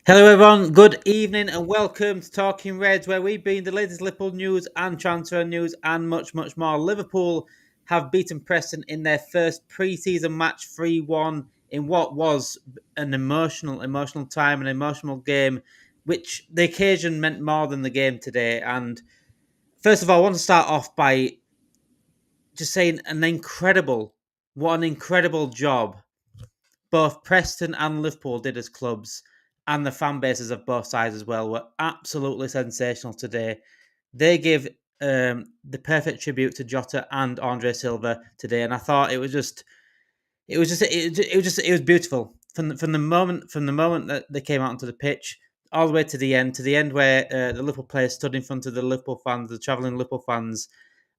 Hello, everyone. Good evening, and welcome to Talking Reds, where we bring the latest Liverpool news and transfer news, and much, much more. Liverpool have beaten Preston in their first pre-season match, 3-1, in what was an emotional time, an emotional game, which the occasion meant more than the game today. And first of all, I want to start off by just saying what an incredible job both Preston and Liverpool did as clubs, and the fan bases of both sides as well were absolutely sensational today. They give the perfect tribute to Jota and Andre Silva today, and I thought it was beautiful from the moment that they came out onto the pitch all the way to the end where the Liverpool players stood in front of the Liverpool fans, the travelling Liverpool fans,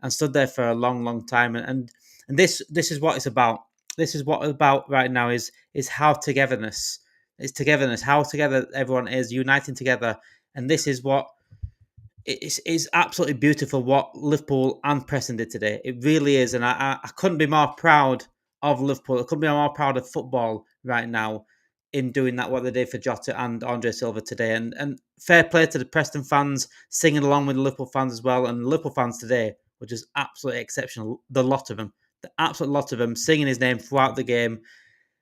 and stood there for a long, long time. And this is what it's about. This is what it's about right now is how togetherness. It's togetherness, how together everyone is uniting together, and this is what is absolutely beautiful. What Liverpool and Preston did today, it really is, and I couldn't be more proud of Liverpool. I couldn't be more proud of football right now in doing that what they did for Jota and Andre Silva today, and fair play to the Preston fans singing along with the Liverpool fans as well, and the Liverpool fans today were just absolutely exceptional. The lot of them, the absolute lot of them, singing his name throughout the game,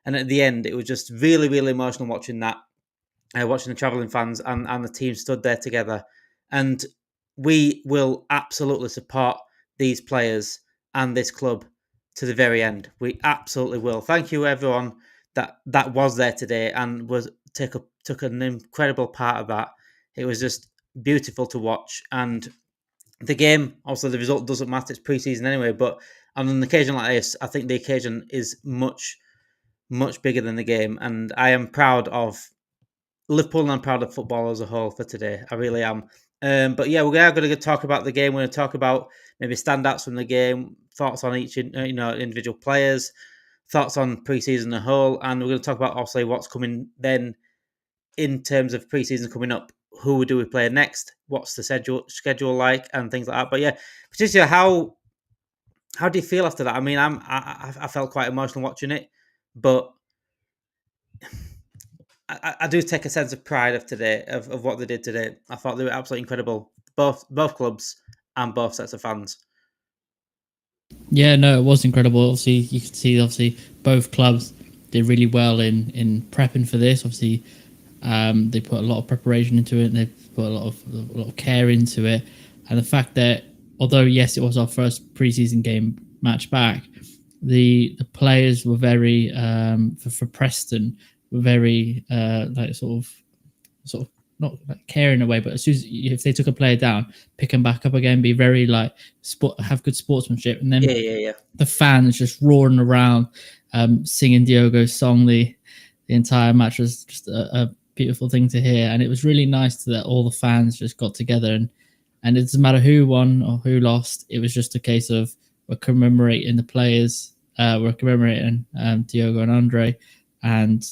and at the end, it was just really, really emotional watching that, watching the travelling fans and the team stood there together. And we will absolutely support these players and this club to the very end. We absolutely will. Thank you, everyone that was there today and took an incredible part of that. It was just beautiful to watch. And the game, also the result doesn't matter. It's pre-season anyway. But on an occasion like this, I think the occasion is much, much bigger than the game. And I am proud of Liverpool, and I'm proud of football as a whole for today. I really am. But yeah, we are going to talk about the game. We're going to talk about maybe standouts from the game, thoughts on each individual players, thoughts on preseason as a whole, and we're going to talk about obviously what's coming then in terms of preseason coming up. Who do we play next? What's the schedule like, and things like that. But yeah, Patricia, how do you feel after that? I mean, I felt quite emotional watching it, but I do take a sense of pride of today of what they did today. I thought they were absolutely incredible, both clubs and both sets of fans. Yeah, no, it was incredible. Obviously, you could see both clubs did really well in prepping for this. Obviously, they put a lot of preparation into it, and they put a lot of care into it. And the fact that although yes, it was our first preseason game match back, the players were very for Preston were very like sort of not like caring away, but as soon as if they took a player down, pick them back up again, be very like have good sportsmanship, and then Yeah. the fans just roaring around, singing Diogo's song. The entire match was just a beautiful thing to hear, and it was really nice that all the fans just got together and it doesn't matter who won or who lost. It was just a case of we're commemorating the players, we're commemorating Diogo and Andre, and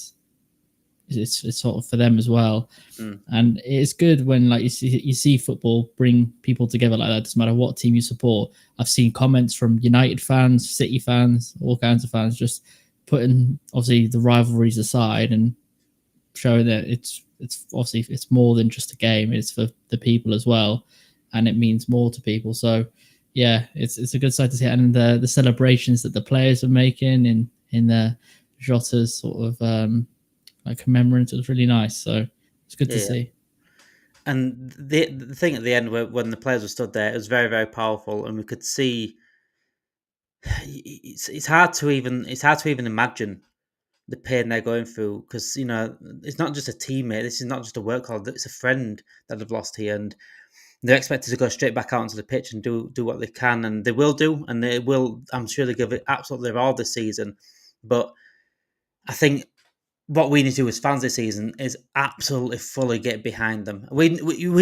it's sort of for them as well. And it's good when like you see football bring people together like that. It doesn't matter what team you support. I've seen comments from United fans, City fans, all kinds of fans just putting obviously the rivalries aside and showing that it's obviously it's more than just a game. It's for the people as well, and it means more to people. So yeah, it's a good sight to see. And the celebrations that the players are making in the Jota's sort of like commemorative, it was really nice. So it's good to Yeah. see. And the thing at the end when the players were stood there, it was very, very powerful, and we could see it's hard to even imagine the pain they're going through because it's not just a teammate. This is not just a work colleague. It's a friend that they've lost here, and they're expected to go straight back out onto the pitch and do what they can, and they will do, and they will. I'm sure they give it absolutely their all this season. But I think what we need to do as fans this season is absolutely fully get behind them. We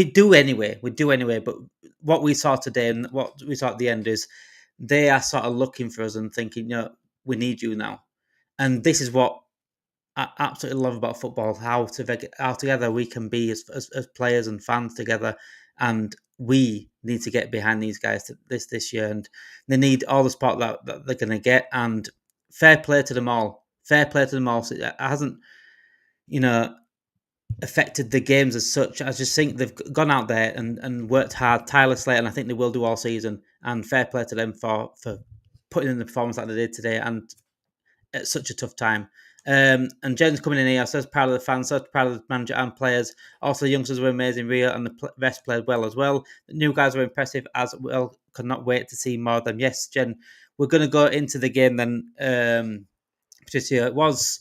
do anyway. We do anyway. But what we saw today and what we saw at the end is they are sort of looking for us and thinking, we need you now. And this is what I absolutely love about football: how together we can be as players and fans together, and we need to get behind these guys this year, and they need all the support that they're going to get. And fair play to them all. Fair play to them all. So it hasn't, you know, affected the games as such. I just think they've gone out there and worked hard, tirelessly, and I think they will do all season. And fair play to them for putting in the performance that they did today and at such a tough time. And Jen's coming in here, so proud of the fans, so proud of the manager and players. Also, the youngsters were amazing, Rio, and the rest played well as well. The new guys were impressive as well. Could not wait to see more of them. Yes, Jen, we're going to go into the game then. Patricia, it was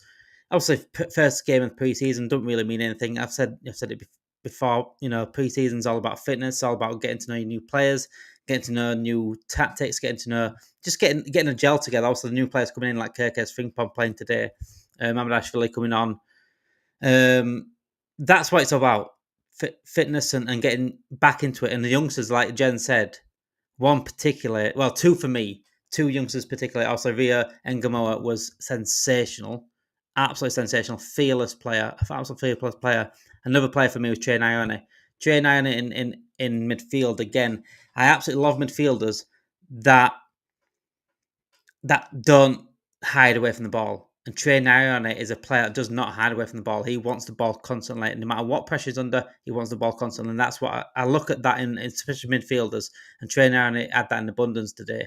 obviously first game of pre-season. Don't really mean anything. I've said it before. Pre-season's all about fitness, all about getting to know your new players, getting to know new tactics, getting to know just getting a gel together. Also, the new players coming in like Kirkes Frimpong playing today, Mamardashvili coming on. That's what it's about: fitness and getting back into it. And the youngsters, like Jen said, two for me. Two youngsters particularly, also Ria Ngamoa was sensational, absolutely sensational, fearless player, absolutely fearless player. Another player for me was Trey Nyone. Trey Nyone in midfield again. I absolutely love midfielders that don't hide away from the ball. And Trey Nyone is a player that does not hide away from the ball. He wants the ball constantly. No matter what pressure's under, he wants the ball constantly. And that's what I look at that in especially midfielders. And Trey Nyone had that in abundance today.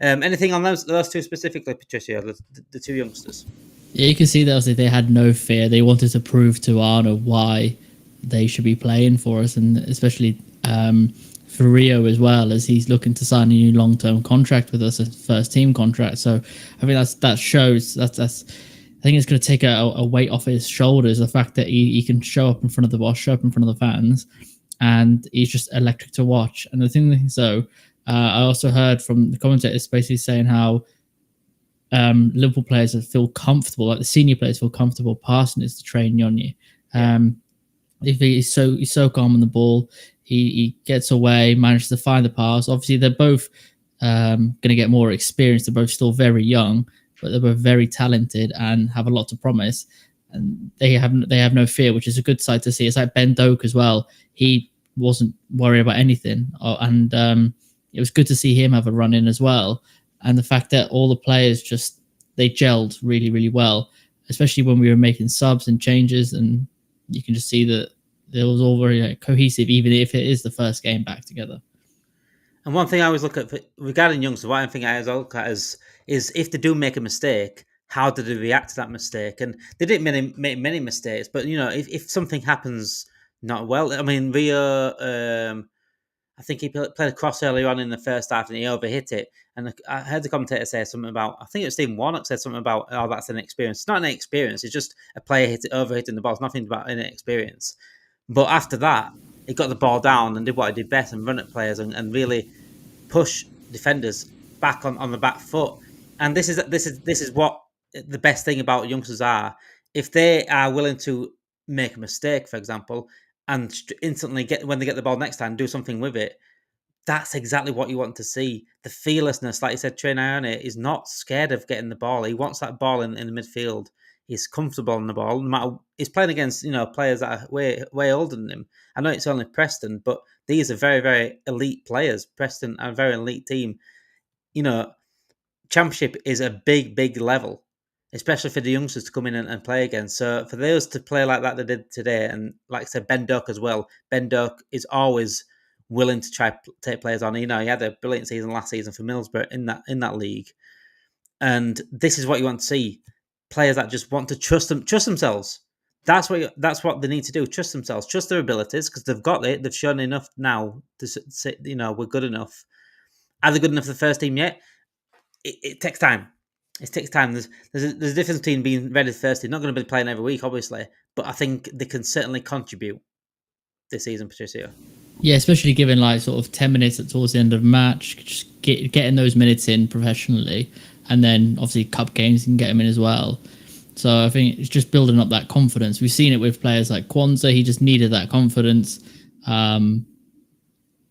Anything on those two specifically, Patricia, the two youngsters? Yeah, you can see that they had no fear. They wanted to prove to Arno why they should be playing for us, and especially for Rio as well, as he's looking to sign a new long-term contract with us, a first-team contract. So I think that shows that's. I think it's going to take a weight off his shoulders. The fact that he can show up in front of the boss, show up in front of the fans, and he's just electric to watch. And the thing so. I also heard from the commentators basically saying how Liverpool players feel comfortable, like the senior players feel comfortable passing this to Trey Nyone. He's so calm on the ball. He gets away, manages to find the pass. Obviously, they're both going to get more experience. They're both still very young, but they're both very talented and have a lot to promise. And they have no fear, which is a good sight to see. It's like Ben Doak as well. He wasn't worried about anything, and it was good to see him have a run in as well. And the fact that all the players they gelled really, really well, especially when we were making subs and changes. And you can just see that it was all very cohesive, even if it is the first game back together. And one thing I always look at regarding youngsters, one thing I always look at is if they do make a mistake, how do they react to that mistake? And they didn't make many mistakes, but if something happens not well, I mean, Rio. I think he played a cross earlier on in the first half and he overhit it. And I heard the commentator say something about, I think it was Stephen Warnock said something about, oh, that's an experience. It's not an experience. It's just a player overhitting the ball. It's nothing about inexperience. But after that, he got the ball down and did what he did best and run at players and really push defenders back on the back foot. And this is what the best thing about youngsters are. If they are willing to make a mistake, for example, and instantly when they get the ball next time, do something with it. That's exactly what you want to see. The fearlessness, like you said, Trey Nyone is not scared of getting the ball. He wants that ball in the midfield. He's comfortable on the ball. No matter, he's playing against players that are way older than him. I know it's only Preston, but these are very, very elite players. Preston are a very elite team. Championship is a big, big level, especially for the youngsters to come in and play again. So for those to play like that they did today, and like I said, Ben Doak as well. Ben Doak is always willing to try take players on. He had a brilliant season last season for Middlesbrough in that league. And this is what you want to see. Players that just want to trust themselves. That's what they need to do. Trust themselves. Trust their abilities, because they've got it. They've shown enough now to say, we're good enough. Are they good enough for the first team yet? It takes time. It takes time. There's a difference between being ready for first team. Not going to be playing every week, obviously, but I think they can certainly contribute this season, Patricia. Yeah, especially given sort of 10 minutes towards the end of the match, just getting those minutes in professionally, and then obviously cup games you can get them in as well. So I think it's just building up that confidence. We've seen it with players like Kwanzaa. He just needed that confidence. And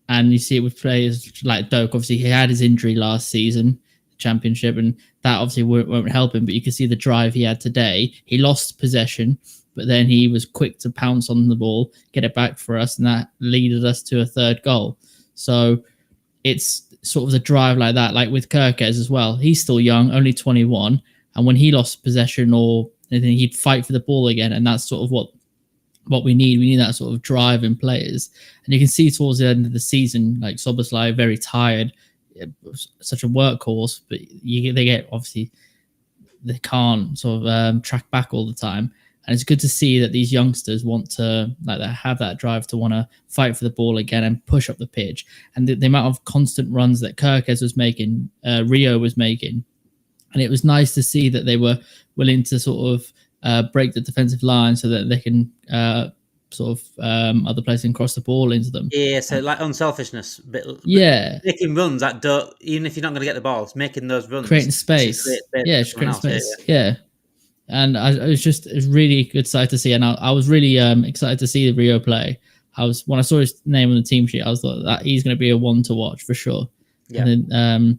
you see it with players like Doak. Obviously, he had his injury last season, Championship, and that obviously won't help him. But you can see the drive he had today. He lost possession, but then he was quick to pounce on the ball, get it back for us, and that led us to a third goal. So it's sort of the drive like that, like with Kirkes as well. He's still young, only 21, and when he lost possession or anything, he'd fight for the ball again, and that's sort of what what we need. We need that sort of drive in players. And you can see towards the end of the season, like Szoboszlai, very tired, such a workhorse, but they get, obviously, they can't sort of track back all the time. And it's good to see that these youngsters want to have that drive to want to fight for the ball again and push up the pitch. And the amount of constant runs that Kerkez was making, Rio was making, and it was nice to see that they were willing to sort of break the defensive line so that they can other players can cross the ball into them. Yeah, so like unselfishness, making runs that don't, even if you're not going to get the ball, it's making those runs, creating space. Just creating space. Yeah. And it was really good sight to see, and I was really excited to see the Rio play. When I saw his name on the team sheet, I was like, that he's going to be a one to watch for sure. Yeah. And then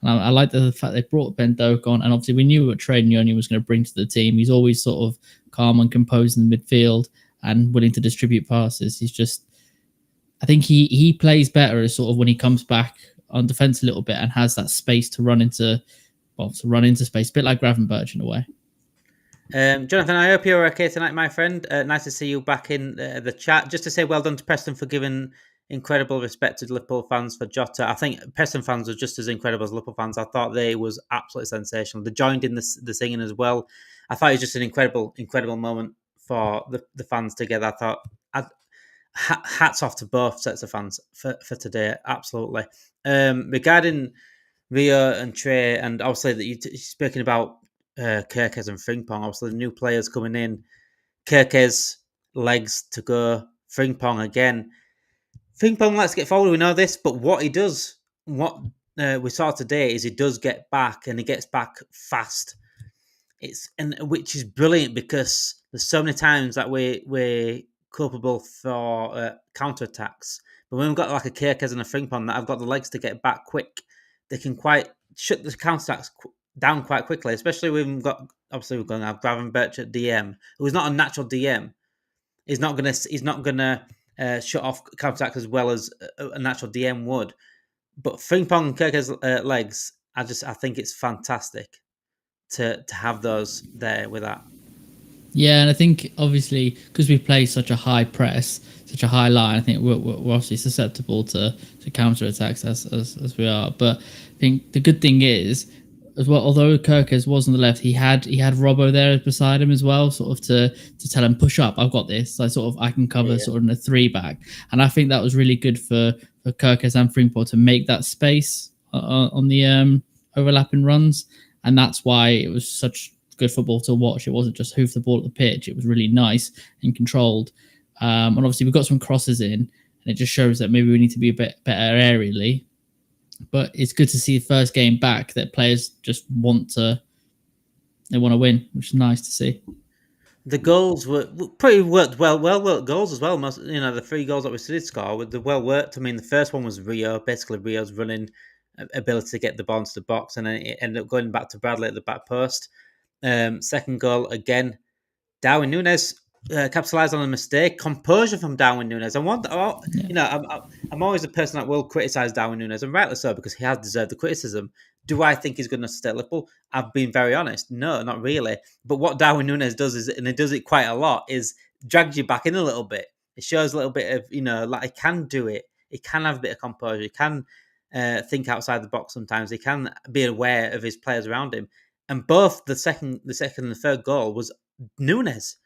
I like the fact they brought Ben Doak on, and obviously we knew what Trey Nyoni was going to bring to the team. He's always sort of calm and composed in the midfield and willing to distribute passes. He's just, I think he plays better as sort of when he comes back on defense a little bit and has that space to run into space, a bit like Gravenberch in a way. Jonathan, I hope you're okay tonight, my friend. Nice to see you back in the chat. Just to say well done to Preston for giving incredible respect to Liverpool fans for Jota. I think Preston fans were just as incredible as Liverpool fans. I thought they was absolutely sensational. They joined in the singing as well. I thought it was just an incredible moment for the fans together. I thought hats off to both sets of fans for today. Absolutely. Regarding Rio and Trey, and obviously that you're speaking about Kerkez and Frimpong, obviously the new players coming in. Kerkez, legs to go. Frimpong again. Frimpong likes to get forward, we know this, but what he does, what we saw today, is he does get back, and he gets back fast. Which is brilliant, because there's so many times that we're culpable for counter-attacks. But when we've got like a Kerkez and a Frimpong that have got the legs to get back quick, they can quite shut the counter-attacks down quite quickly, especially when we're going to have Gravenberch at DM, who's not a natural DM. He's not gonna shut off counter-attacks as well as a natural DM would. But Frimpong and Kerkez's legs, I think it's fantastic to have those there with that. Yeah, and I think obviously because we play such a high press, such a high line, I think we're obviously susceptible to counter attacks as we are. But I think the good thing is, as well, although Kerkez was on the left, he had Robbo there beside him as well, sort of to tell him, push up, I've got this. So I can cover sort of in a 3-back. And I think that was really good for Kerkez and Frimpong to make that space on the overlapping runs. And that's why it was such good football to watch. It wasn't just hoof the ball at the pitch. It was really nice and controlled. And obviously we've got some crosses in, and it just shows that maybe we need to be a bit better aerially. But it's good to see the first game back that players just want to win, which is nice to see. The goals were pretty well worked goals as well. Most, the 3 goals that we did score were well worked. I mean, the first one was Rio, basically Rio's running ability to get the ball into the box, and then it ended up going back to Bradley at the back post. Second goal, again, Darwin Nunez capitalised on a mistake. Composure from Darwin Nunez. I'm always a person that will criticise Darwin Nunez, and rightly so, because he has deserved the criticism. Do I think he's good enough to stay at Liverpool? I've been very honest. No, not really. But what Darwin Nunez does is, and he does it quite a lot, is drags you back in a little bit. It shows a little bit of, like he can do it. He can have a bit of composure. He can think outside the box sometimes. He can be aware of his players around him. And both the second and the third goal was Nunez.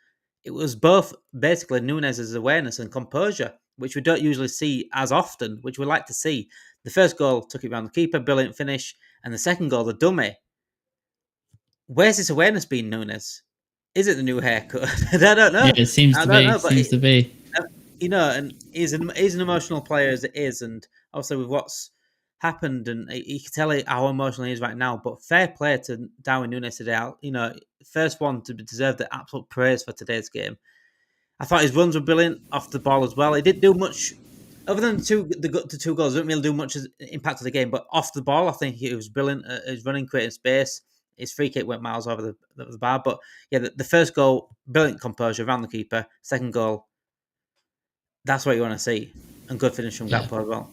It was both basically Nunez's awareness and composure, which we don't usually see as often, which we like to see. The first goal took it around the keeper, brilliant finish. And the second goal, the dummy. Where's this awareness been, Nunez? Is it the new haircut? I don't know. Yeah, it seems to be. And he's an emotional player as it is. And also with what's happened, and you can tell how emotional he is right now. But fair play to Darwin Nunez today. First one to deserve the absolute praise for today's game. I thought his runs were brilliant off the ball as well. He didn't do much other than the 2 goals. Didn't really do much as impact of the game. But off the ball, I think he was brilliant. His running, creating space. His free kick went miles over the bar. But yeah, the first goal, brilliant composure around the keeper. Second goal, that's what you want to see, and good finish from Gakpo as well.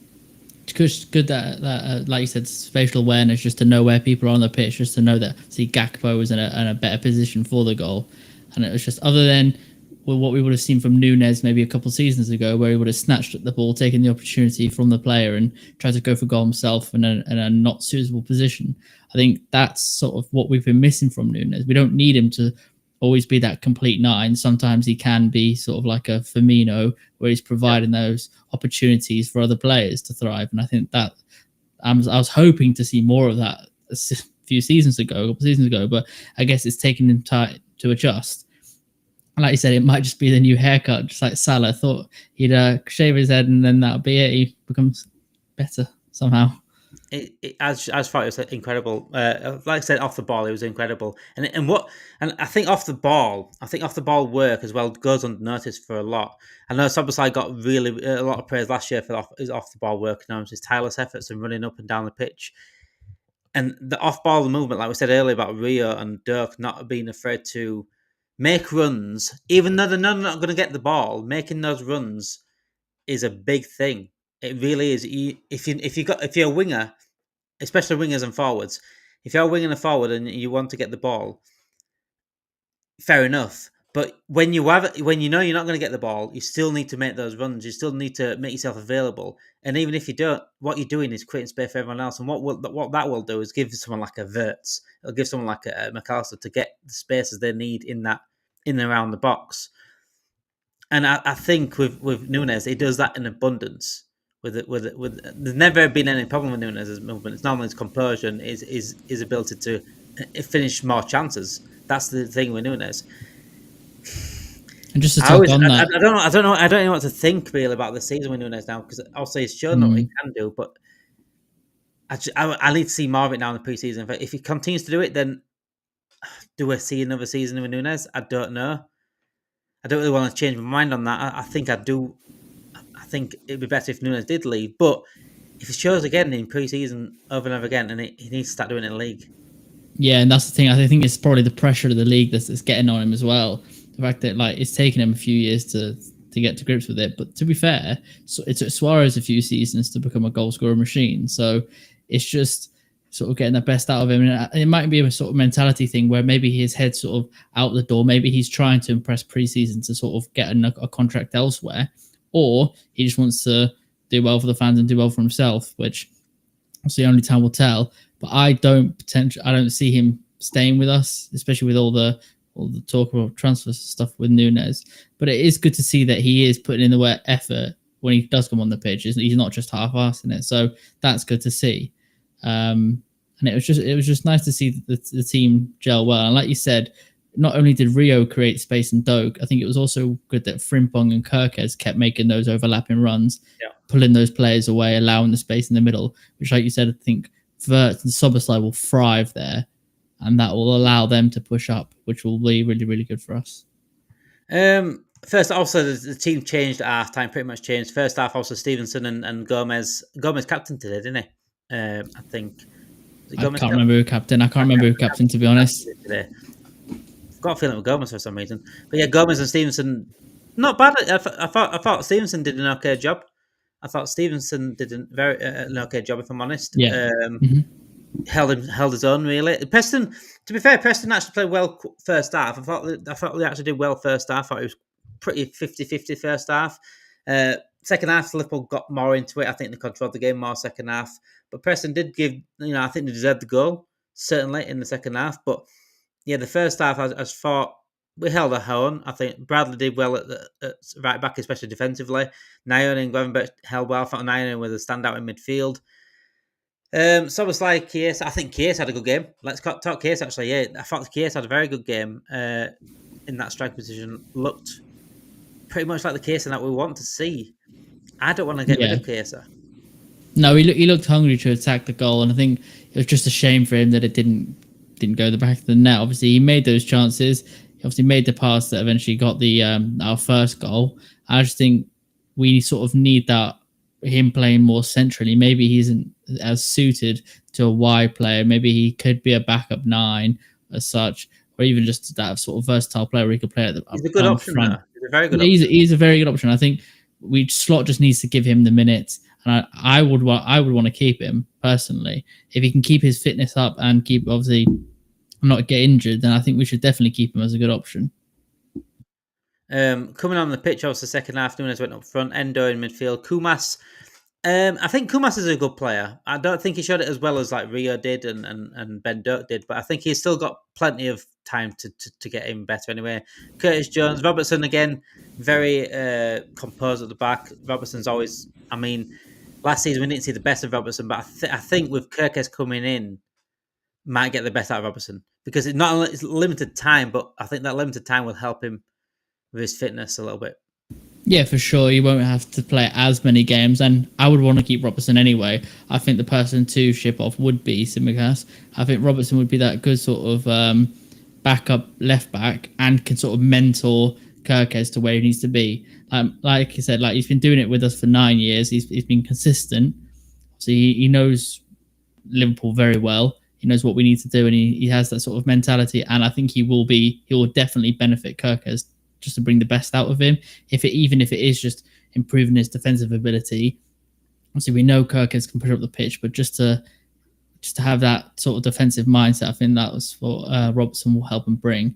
It's good that like you said, spatial awareness, just to know where people are on the pitch, just to know that Gakpo was in a better position for the goal. And it was just, other than what we would have seen from Nunez maybe a couple of seasons ago, where he would have snatched at the ball, taken the opportunity from the player, and tried to go for goal himself in a not suitable position. I think that's sort of what we've been missing from Nunez. We don't need him to always be that complete nine. Sometimes he can be sort of like a Firmino, where he's providing those opportunities for other players to thrive. And I think that I was hoping to see more of that a couple seasons ago, but I guess it's taken him time to adjust. And like you said, it might just be the new haircut, just like Salah. Thought he'd shave his head and then that'll be it. He becomes better somehow. As far as it was incredible, like I said, off the ball, it was incredible, and I think off the ball work as well goes unnoticed for a lot. I know Szoboszlai got really a lot of praise last year for his off the ball work, and his tireless efforts and running up and down the pitch, and the off ball movement, like we said earlier about Rio and Dirk not being afraid to make runs, even though they're not going to get the ball. Making those runs is a big thing. It really is. If you're a winger, especially wingers and forwards, if you're a winger and a forward and you want to get the ball, fair enough. But when you know you're not going to get the ball, you still need to make those runs. You still need to make yourself available. And even if you don't, what you're doing is creating space for everyone else. And what that will do is give someone like a Wirtz, it'll give someone like a McAllister to get the spaces they need in and around the box. And I think with Nunez, he does that in abundance. There's never been any problem with Nunez's movement. It's normally his composure, his ability to finish more chances. That's the thing with Nunez. And just to talk on that, I don't know what to think really about the season with Nunez now, because obviously he's shown what he can do, but I need to see more of it now in the preseason. If he continues to do it, then do I see another season with Nunez? I don't know. I don't really want to change my mind on that. I think I do. I think it'd be better if Nunez did leave, but if it shows again in pre-season over and over again, and he needs to start doing it in the league. Yeah, and that's the thing. I think it's probably the pressure of the league that's getting on him as well. The fact that it's taken him a few years to get to grips with it. But to be fair, it took Suarez a few seasons to become a goal scorer machine. So it's just sort of getting the best out of him. And it might be a sort of mentality thing where maybe his head's sort of out the door. Maybe he's trying to impress pre-season to sort of get a contract elsewhere. Or he just wants to do well for the fans and do well for himself, which obviously only time will tell. But I don't see him staying with us, especially with all the talk about transfer stuff with Nunez. But it is good to see that he is putting in the effort when he does come on the pitch. He's not just half-assing it. So that's good to see. And it was just nice to see the team gel well. And like you said, not only did Rio create space and Doak, I think it was also good that Frimpong and Kirkes kept making those overlapping runs, pulling those players away, allowing the space in the middle, which, like you said, I think Wirtz and Szoboszlai will thrive there, and that will allow them to push up, which will be really, really good for us. First, also, the team changed at half-time, pretty much changed. First half, also, Stevenson and Gomez. Gomez captain today, didn't he? I think. I can't remember who captain. I can't remember who captain, to be honest. Today. I've got a feeling with Gomez for some reason. But yeah, Gomez and Stevenson, not bad. I thought Stevenson did an okay job. I thought Stevenson did an okay job, if I'm honest. Yeah. Held his own, really. Preston, to be fair, Preston actually played well first half. I thought they actually did well first half. I thought it was pretty 50-50 first half. Second half, Liverpool got more into it. I think they controlled the game more second half. But Preston did give, I think they deserved the goal, certainly, in the second half. But yeah, the first half, I thought we held our own. I think Bradley did well at right back, especially defensively. Nyan and Gravenberch held well. I thought Nyan was a standout in midfield. So it was like Kies. I think Kies had a good game. Let's talk Kies, actually. Yeah, I thought Kies had a very good game in that strike position. Looked pretty much like the Kies that we want to see. I don't want to get rid of Kies. No, he looked hungry to attack the goal, and I think it was just a shame for him that it didn't go the back of the net. Obviously, he made those chances. He obviously made the pass that eventually got the our first goal. I just think we sort of need that, him playing more centrally. Maybe he isn't as suited to a wide player. Maybe he could be a backup 9 as such, or even just that sort of versatile player where he could play at the He's a good option. Front. He's a very good option. He's a very good option. I think Slot just needs to give him the minutes. And I would want to keep him personally. If he can keep his fitness up and keep, obviously, not get injured, then I think we should definitely keep him as a good option. Coming on the pitch, obviously, second half, Nunez went up front, Endo in midfield, Kumas. I think Kumas is a good player. I don't think he showed it as well as like Rio did and Ben Doak did, but I think he's still got plenty of time to get him better anyway. Curtis Jones, Robertson again, very composed at the back. Robertson's always, I mean, last season we didn't see the best of Robertson, but I think with Kirkes coming in, might get the best out of Robertson because it's not only it's limited time, but I think that limited time will help him with his fitness a little bit. Yeah, for sure. You won't have to play as many games, and I would want to keep Robertson anyway. I think the person to ship off would be Tsimikas. I think Robertson would be that good sort of backup left back and can sort of mentor Kirkes to where he needs to be. Like you said, like he's been doing it with us for 9 years. He's been consistent, so he knows Liverpool very well. He knows what we need to do, and he has that sort of mentality. And I think he will definitely benefit Kirkes just to bring the best out of him. Even if it is just improving his defensive ability. Obviously, we know Kirkes can push up the pitch, but just to have that sort of defensive mindset, I think that was what Robertson will help him bring.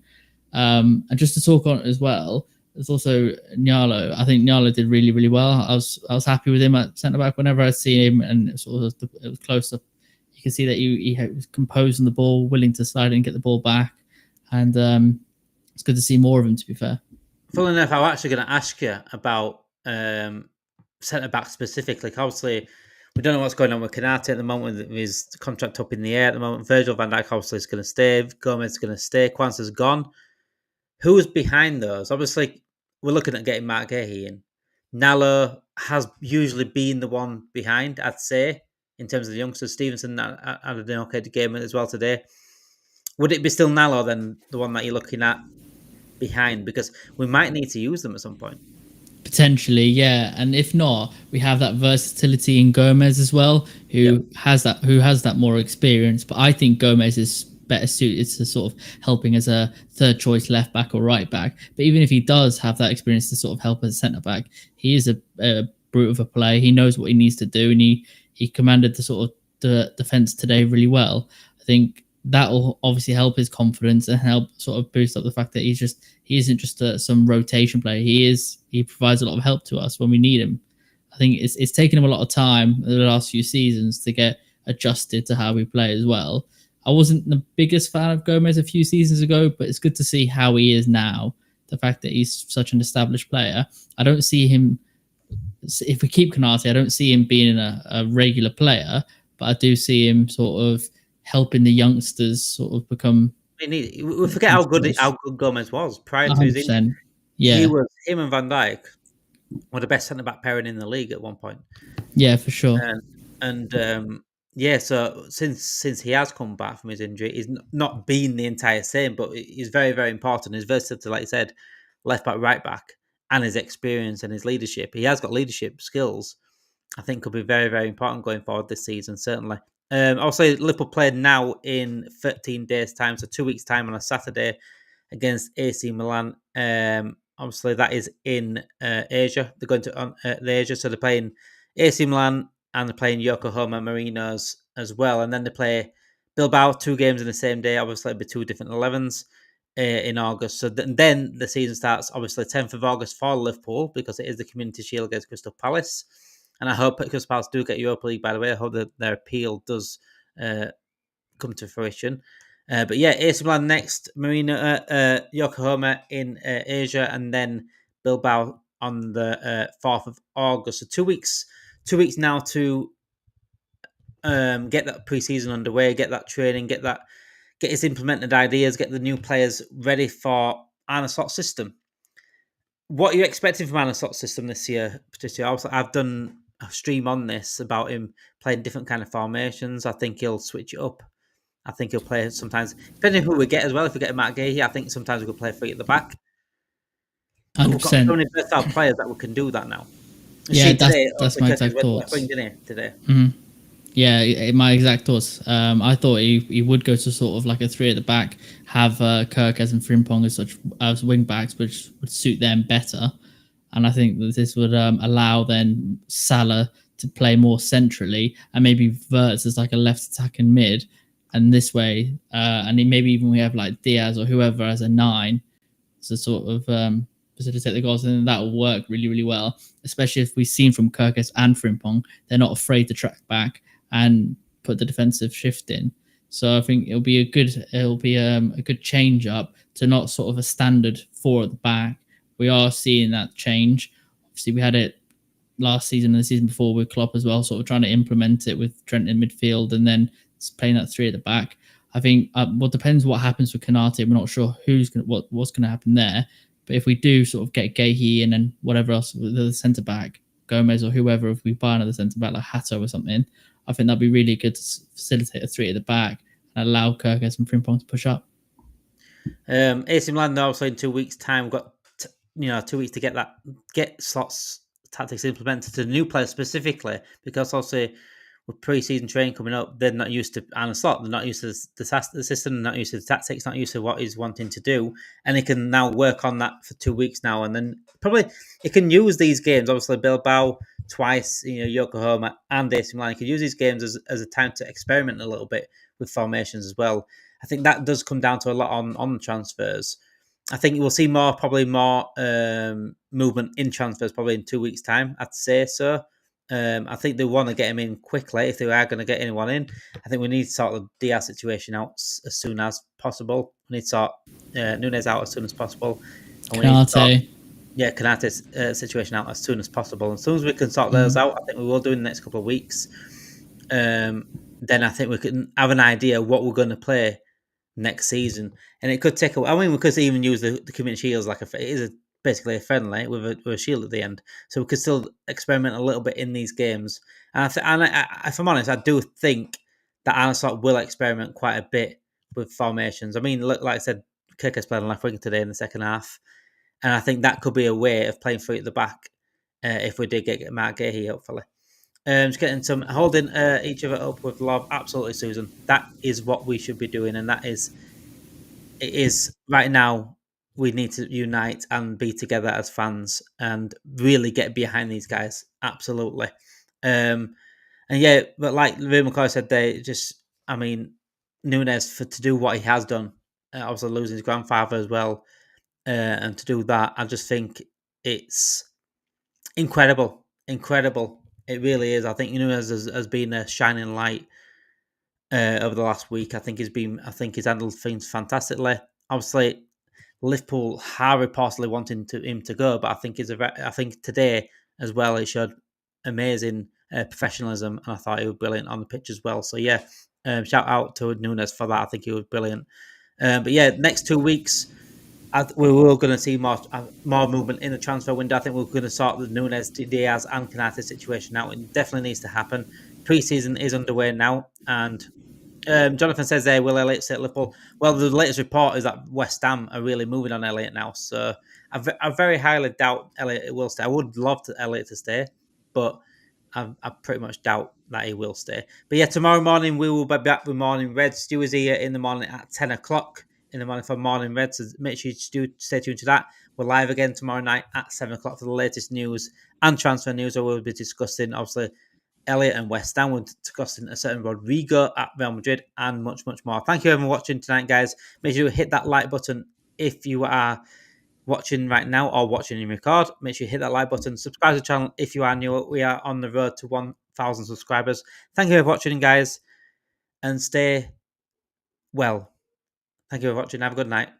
And just to talk on it as well, there's also Nyalo. I think Nyalo did really, really well. I was happy with him at centre back whenever I see him, and it was close up. You can see that he was composed on the ball, willing to slide and get the ball back, and it's good to see more of him. To be fair. Funnily enough, I'm actually going to ask you about centre back specifically. Obviously, we don't know what's going on with Canate at the moment. With his contract up in the air at the moment. Virgil van Dijk obviously is going to stay. Gomez is going to stay. Kwanzaa's gone. Who's behind those? Obviously, we're looking at getting Mark Gahey in. Nalo has usually been the one behind, I'd say, in terms of the youngsters. Stevenson had an okay game as well today. Would it be still Nalo then, the one that you're looking at behind? Because we might need to use them at some point. Potentially, yeah. And if not, we have that versatility in Gomez as well, who has that more experience. But I think Gomez is better suited to sort of helping as a third choice left back or right back. But even if he does have that experience to sort of help as a centre back, he is a brute of a player. He knows what he needs to do, and he commanded the sort of the defence today really well. I think that will obviously help his confidence and help sort of boost up the fact that he isn't just some rotation player. He provides a lot of help to us when we need him. I think it's taken him a lot of time in the last few seasons to get adjusted to how we play as well. I wasn't the biggest fan of Gomez a few seasons ago, but it's good to see how he is now. The fact that he's such an established player. I don't see him, if we keep Canate, I don't see him being a regular player, but I do see him sort of helping the youngsters sort of become. We forget how good Gomez was prior to his injury. Yeah, him and Van Dijk were the best centre back pairing in the league at one point. Yeah, for sure. So since he has come back from his injury, he's not been the entire same, but he's very, very important. His versatility, like you said, left back, right back, and his experience and his leadership. He has got leadership skills. I think could be very, very important going forward this season, certainly. Also, Liverpool played now in 13 days' time, so 2 weeks' time on a Saturday against AC Milan. Obviously, that is in Asia. They're going to Asia, so they're playing AC Milan and they're playing Yokohama Marinos as well. And then they play Bilbao, 2 games in the same day. Obviously, it'll be 2 different 11s in August. So then the season starts, obviously, 10th of August for Liverpool because it is the Community Shield against Crystal Palace. And I hope Crystal Palace do get Europa League, by the way. I hope that their appeal does come to fruition. But yeah, AC Milan next, Yokohama in Asia, and then Bilbao on the 4th of August. So 2 weeks now to get that pre-season underway, get that training, get his implemented ideas, get the new players ready for Arne Slot's system. What are you expecting from Arne Slot's system this year, Patricia? I've done a stream on this about him playing different kind of formations. I think he'll switch it up. I think he'll play sometimes, depending on who we get as well. If we get Matt Gahey, I think sometimes we could play 3 at the back. 100%. We've got so many versatile players that we can do that now. Yeah, that's my exact thoughts. Today. Mm-hmm. Yeah, my exact thoughts. I thought he would go to sort of like a 3 at the back, have Kirkes and Frimpong as wing backs, which would suit them better. And I think that this would allow then Salah to play more centrally and maybe Wirtz as like a left attacking mid. And this way, and maybe even we have like Diaz or whoever as a 9 to sort of facilitate the goals, and then that will work really, really well. Especially if we've seen from Kirkes and Frimpong, they're not afraid to track back and put the defensive shift in. So I think it'll be a good change up to not sort of a standard 4 at the back. We are seeing that change. Obviously, we had it last season and the season before with Klopp as well, sort of trying to implement it with Trent in midfield and then playing that 3 at the back. I think depends what happens with Konate. We're not sure what's going to happen there. But if we do sort of get Gahey in and whatever else, the centre back, Gomez or whoever, if we buy another centre back like Hato or something, I think that'd be really good to facilitate a 3 at the back and allow Kirkes and Frimpong to push up. AC Milan, obviously, in 2 weeks' time, we've got 2 weeks to get slots tactics implemented to the new players specifically, because also with pre-season training coming up, they're not used to Arne Slot, they're not used to the system, not used to the tactics, not used to what he's wanting to do, and he can now work on that for 2 weeks now, and then probably he can use these games, obviously Bilbao twice, Yokohama and AC Milan, he can use these games as a time to experiment a little bit with formations as well. I think that does come down to a lot on transfers. I think we'll see probably more movement in transfers probably in 2 weeks' time, I'd say so. I think they want to get him in quickly if they are going to get anyone in. I think we need to sort the Diaz situation out as soon as possible. We need to sort Nunez out as soon as possible. And Konate. Konate's situation out as soon as possible. As soon as we can sort those out, I think we will do in the next couple of weeks. Then I think we can have an idea what we're going to play next season, and it could take a. I mean, we could even use the Community Shields like it is basically a friendly with a shield at the end, so we could still experiment a little bit in these games. And if I'm honest, I do think that Arne Slot will experiment quite a bit with formations. I mean, like I said, Kirkes played on left wing today in the second half, and I think that could be a way of playing 3 at the back if we did get Mark Gahey, hopefully. Just getting some holding each other up with love. Absolutely, Susan. That is what we should be doing, and it is right now. We need to unite and be together as fans and really get behind these guys. Absolutely. And yeah, but like Ray McCoy said, Nunez to do what he has done, obviously losing his grandfather as well, and to do that, I just think it's incredible. It really is. I think Nunez has been a shining light over the last week. I think he's handled things fantastically. Obviously, Liverpool are reportedly wanting him to go, but I think today as well he showed amazing professionalism, and I thought he was brilliant on the pitch as well. So yeah, shout out to Nunez for that. I think he was brilliant. But yeah, next 2 weeks, we were going to see more movement in the transfer window. I think we're going to sort the Nunez, Diaz, and Konate situation out. It definitely needs to happen. Pre-season is underway now, and Jonathan says there, will Elliott stay at Liverpool? Well, the latest report is that West Ham are really moving on Elliott now, so I very highly doubt Elliott will stay. I would love Elliott to stay, but I pretty much doubt that he will stay. But yeah, tomorrow morning we will be back with Morning Red. Stu is here in the morning at 10 o'clock in the morning for Morning Red, so make sure you stay tuned to that. We're live again tomorrow night at 7 o'clock for the latest news and transfer news, where we'll be discussing, obviously, Elliott and West Ham. We're discussing a certain Rodrigo at Real Madrid and much, much more. Thank you everyone for watching tonight, guys. Make sure you hit that like button if you are watching right now or watching in record. Make sure you hit that like button. Subscribe to the channel if you are new. We are on the road to 1,000 subscribers. Thank you for watching, guys, and stay well. Thank you for watching. Have a good night.